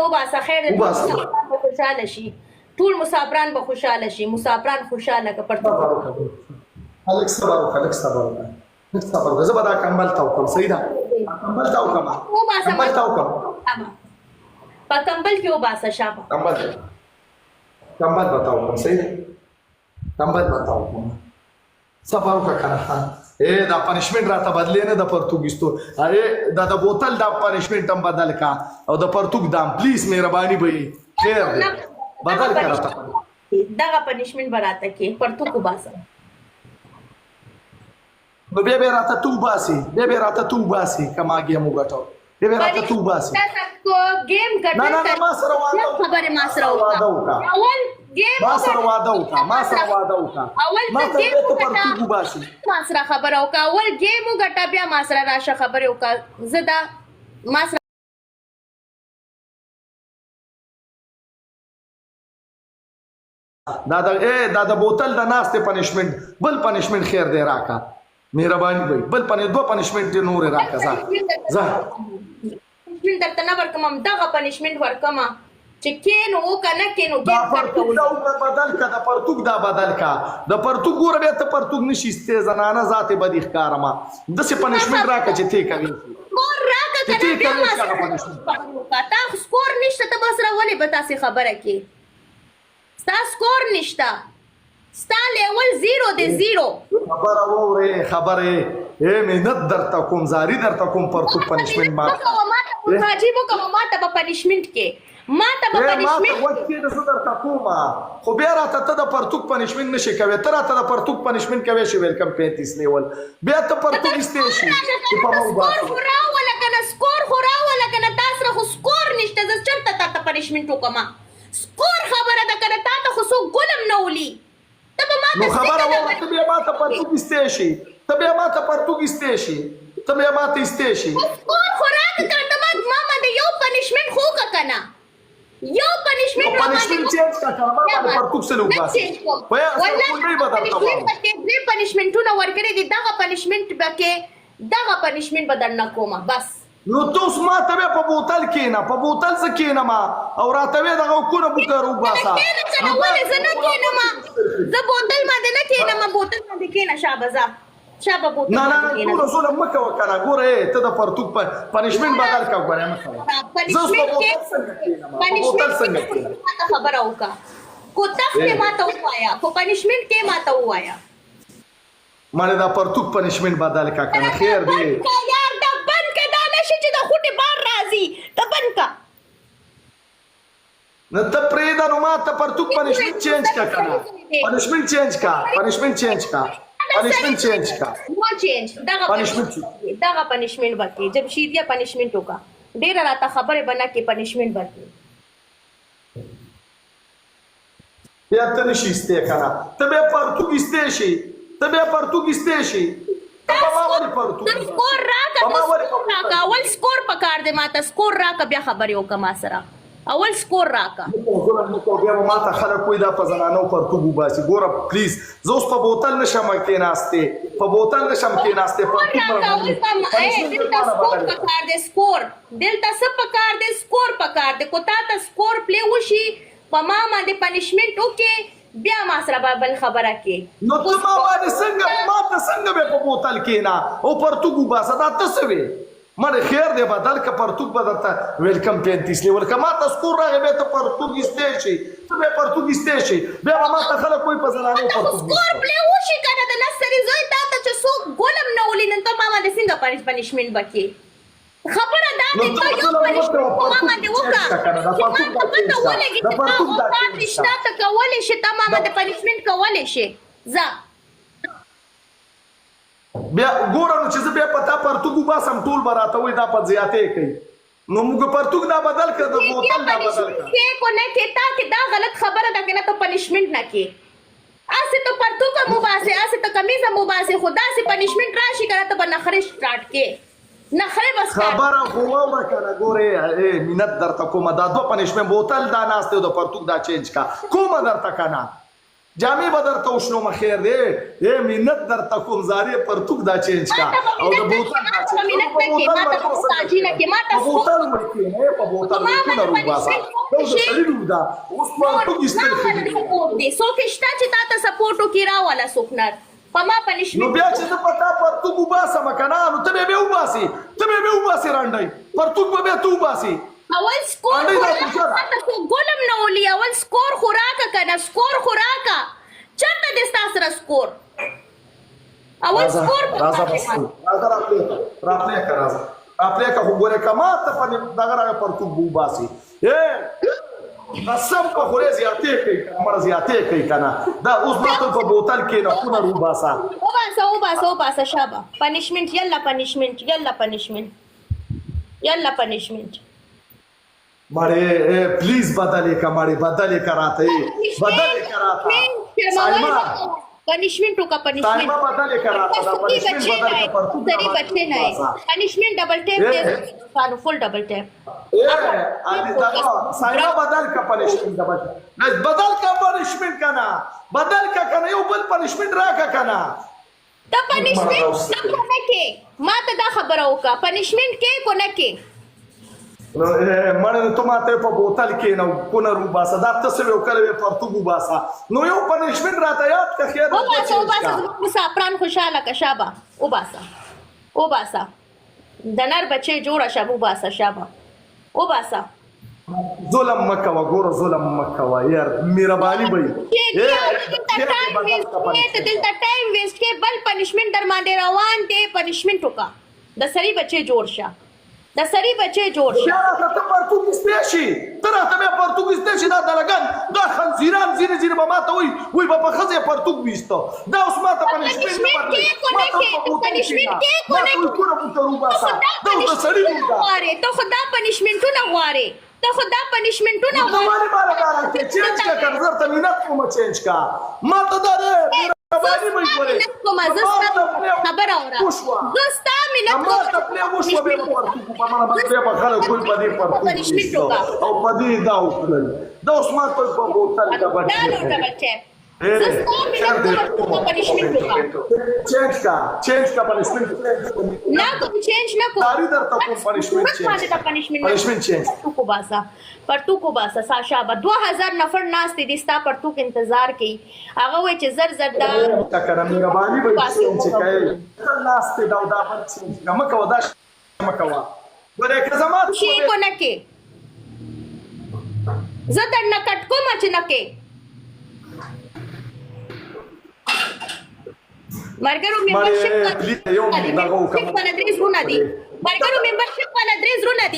وباسه خیر دې خوشاله شي ټول مسافران به خوشاله شي مسافران خوشاله که پرته الک صبر وکړه زه به دا کمبل تاو کوم صحیح ده کمبل تاو کوم په کمبل کې وباسه شابه کمبل بتاو کوم صحیح ده کمبل بتاو کوم صبر وکړه کنه دا پنشمنت راته بدلې نه د پرتګیستو دا د بوتل دا پنشمنت هم بدل کا او د پرتګ دام پلیز مهرباني به خیر دی بدل کړه دغه پنشمنت براته کې پرتګ وباسه نو بیا به راته تو باسي کما گیم وګټو بیا به راته تو باسي تاسو گیم ګټل نه ما سره خبره ما سره وکړه اول گیم ما سره واده وکړه اول ته گیم پرتګ باسي ما سره خبره وکړه اول گیم وګټه بیا ما سره راشه خبره وکړه زدا ما سره دا د بوتل د ناستې پنشمنت بل پنشمنت خیر دی راکا مهرباني به بل دو پنشمنت نور راکا ځه درته نه ورکوم دغه پنشمنت ورکوم چې کینو وکنه کینو دا پرتګ بدل کا د پرتګ دا بدل کا د پرتګ ګور به ته پرتګ نشي ستې زنانه ذات بدی ښکارما د څه پنشمنت راکا چې ته کوي سکور راکا کنه بیا ما تا سکور نشته ته بس را ولې به تاسو خبره کې ستا سکور نشته ستا لیول 0 دی 0 خبره وره خبره مهنت درته کوم زاری درته کوم پرتګ پنشمنت ما راجیب کوم ما ته په پنشمنت کې ما ته په پنشمنت وخت کې د درته کوم خو بیا راته ته د پرتګ پنشمنت نشي کوي تر راته د پرتګ پنشمنت کوي شي ویلکم 35 لیول بیا ته پرتګ استېشي په موبایل سکور ولا کنه سکور خورا ولا کنه تاسو خو سکور نشته ز چرته ته پنشمنت وکما سکور خبره ده کنه تاسو خو سو ګلم نولي ته ما نو خبره وو ته بیا ما ته پرتګ استېشي ته بیا ما ته استېشي سکور خورا کنه ما باندې یو پنشمنت خو کنه یو پنشمنت چینج کا کارما باندې پرتګ سره وباسي پیا څنګه بدل کوم دې پنشمنټونه ورکړي دي دغه پنشمنت بکې دغه پنشمنت بدل نه کومه بس نو تاسو ما ته په بوتل کې نه په بوتل څه کې نه ما او راته دغه کونه بوتل وباسا نو ولې زنه کې نه ما زه بوتل باندې نه کې نه ما بوتل باندې کې نه شابه بوتل نه ټول رسول مکه وکړه ګوره ته د پرتګ پنشمنت بدل کا غواړې مکه پنشمنت خبره وکړه کو تخته ما ته وایا کو پنشمنت کې ما ته وایا مړه دا پرتګ پنشمنت بدل کا کنه خیر دی یار دا بند کې دا نشي چې د خوټي بار راځي ته بند کا نه ته پرېدا نو ما ته پرتګ پنشمنت چینج کا کنه پنشمنت چینج کا نو چینج دغه پنشمنت ورکړي جب شیدیا پنشمنت ہوگا ډیر راته خبره بنا کې پنشمنت ورکړي بیا ته نشي استه کنه ته به پرتګ استه شي ته ما ولې پرتګ سکور راکا اول سکور پکار دې ماته سکور راکا بیا خبرې وکړه ما سره اول سکور راکا بیا ما ته خلک کوئی دا په زنانو پرتګ وباسي ګوره پلیز زه اوس په بوتل نشم کېناسته دلته څه پکار دې سکور پکار دې کو تا ته سکور پلی وشي په ما باندې پنشمنت وکې بیا ما سره بل خبره کې نو ته ما باندې څنګه به په بوتل کې نه او پرتګ وباسه دا څه وي مړ خیر دی بدل کا پرتګ بدلتا ویلکم 35 لیول کما تاسو کو راغی به ته پرتګ استېشي بیا ما ته خلک کوئی په زنانو پرتګ سکور پلی وشي کنه د نصری زوی تا ته چې سو ګولم نه ولې نن ته ما باندې څنګه پنشمنت بکی خبره دا دې ته یو پنشمنت ما باندې وکړه ته کولې شي ته ما باندې پنشمنت کولې شي ځه بیا ګوره نو چې زه بیا پتا پرتګ وباسم ټول براته وي دا په زیاتې کوي نو موږ پرتګ دا بدل کړ د بوتل دا بدل کړ کو نه کېتا کې دا غلط خبره ده کنه ته پنشمنت نه کې اسه ته پرتګ مباسه اسه ته کمیزه مباسه خدا سي پنشمنت راشي کنه ته بنخره سٹارټ کې نخره بس خبره خو وکړه ګوره مینت درته کومه دا دو پنشمنت بوتل دا ناشته د پرتګ دا چینج کا کومه درته کنه جامې به درته وشلو خیر دی منت درته کوم زارې پرتوک دا چینج کا او د بوتل دا په منت نه کې ما ته محتاجی نه کې ما ته بوتل مې کې نه په بوتل کې نه روباسا دا سړی رودا اوس پرتوک استل دي سو کېشتا چې تا ته سپورټ وکړي راواله سوکنر په ما پنیشمنت نو بیا چې ته پتا پرتوک وباسه مکنه نو ته به وباسي رانډای پرتوک به ته وباسي اول سکور ګولم نه ولي اول سکور خوراکه کنه سکور خوراکه چرته د تاسو سره سکور اول سکور راځه راپلیکا خو ګوره کما ته په دغه راغه پرتوک وباسي قسم په خوره زیاتې کوي مړ زیاتې کوي کنه دا اوس ماته په بوتل کې نه خونه وباسا وباسا شابه پنیشمنت یلا پنیشمنت مړې پلیز بدلې کراته پنیشمنट का पनिशमेंट सरी बच्चे नहीं punishment double tap full double tap Saima बदल का पनिशमेंट बदल का पनिशमेंट कना यो बल पनिशमेंट राका कना त पनिशमेंट न के मा त दा खबर का पनिशमेंट के को न के مړ ته ماته په بوتل کې نو کونه روباسا دا تاسو یو کله پرتوګ وباسا نو یو پنیشمنت راته یاد کا خیر وباسا پران خوشاله کا شابه وباسا دنر بچي جوړه شابه وباسا شابه وباسا ظلم مکوا ګور ظلم مکوا یار مهرباني وي دلته ټایم ویسټ کې بل پنیشمنت در باندې روان دی پنیشمنت وکا د سری بچي جوړ شه دا ته پرتوګ استېشي تر ته به پرتوګ استېشي دا دلګان دا خنزیران زیر به ماته وي په خزه پرتوګ ويستو دا اوس ماته پنیشمنت نه بدلې پنیشمنت کې کو نه کوره په روباسا دا سړی غواړي ته خدا پنیشمنتونه غواړي مالی مالا دارا که چینج که کنزر تا مینت کومه چینج که ما تا داره میرابانی بایی بوله خبر آورا زستا منت ما تا پلی وشو بیم پرتوکو پا مانا بطلی پا خاله کوئی پا دی پرتوکو بیستو او پا دی داو کنن دا اسمان توی پا بوتل دا بچه چینج کا پنیشمنت ना तुम चेंज ना को तारी दर तक पनिशमेंट चेंज पर तू को बासा साशा बा 2000 नफर नास ती दिस्ता पर तू के इंतजार की आगा वे च जर दा तकरा मेरा बानी भाई चेंज कए नास ती दावदा पर चेंज मकवा दा मकवा बरे खजमा शी को नके जदर न कट को मच नके مرګرو ممبرشپ والا درې زرونه دي مرګرو ممبرشپ والا درې زرونه دي